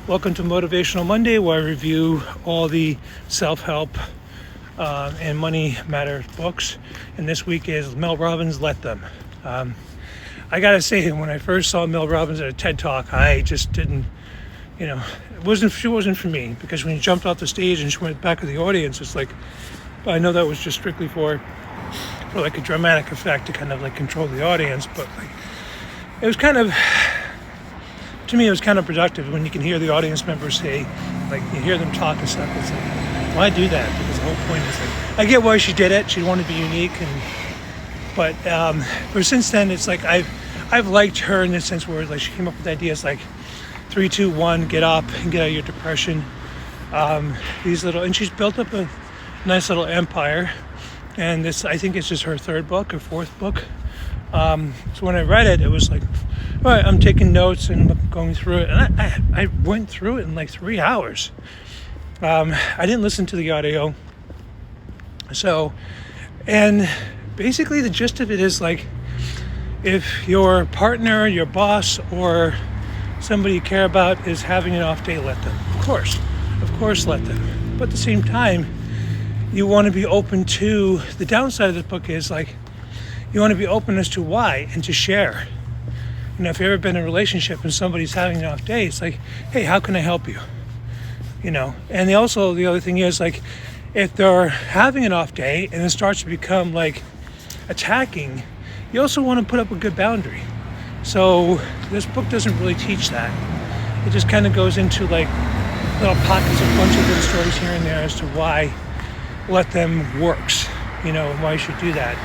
Welcome to Motivational Monday, where I review all the self-help and money matter books. And this week is Mel Robbins' Let Them. I gotta say, when I first saw Mel Robbins at a TED Talk, I just didn't, she wasn't for me, because when she jumped off the stage and she went back to the audience, it's like, I know that was just strictly for like a dramatic effect to kind of like control the audience, but like it was kind of, to me, it was kind of productive when you can hear the audience members say, like, you hear them talk and stuff. It's like, why do that? Because the whole point is like, I get why she did it. She wanted to be unique, but since then, it's like I've liked her in the sense where like she came up with ideas like 3, 2, 1, get up and get out of your depression. And she's built up a nice little empire. And this, I think, it's just her third book or fourth book. So when I read it, it was like, all right, I'm taking notes and I'm going through it. And I went through it in like 3 hours. I didn't listen to the audio. And basically the gist of it is like, if your partner, your boss, or somebody you care about is having an off day, let them. Of course, let them. But at the same time, you want to be open to, the downside of this book is like, you want to be open as to why and to share. If you've ever been in a relationship and somebody's having an off day, it's like, hey, how can I help you? And the other thing is like, if they're having an off day and it starts to become like attacking, you also want to put up a good boundary. So this book doesn't really teach that. It just kind of goes into like little pockets, a bunch of little stories here and there as to why let them works, and why you should do that.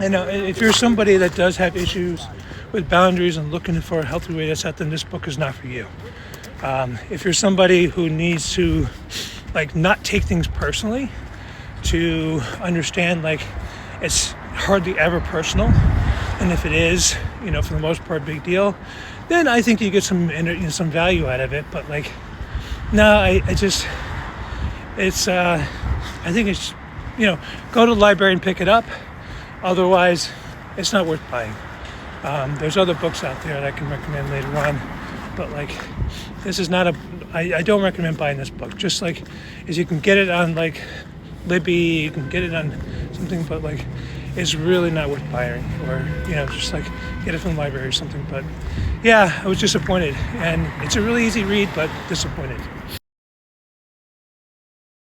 If you're somebody that does have issues with boundaries and looking for a healthy way to set them, this book is not for you. If you're somebody who needs to like not take things personally, to understand like it's hardly ever personal, and if it is, for the most part, big deal, then I think you get some value out of it. But like, no, I think it's, go to the library and pick it up. Otherwise, it's not worth buying. There's other books out there that I can recommend later on. But like, this is not I don't recommend buying this book. Just like, as you can get it on like Libby, you can get it on something, but like, it's really not worth buying. Or, just like get it from the library or something. But yeah, I was disappointed. And it's a really easy read, but disappointed.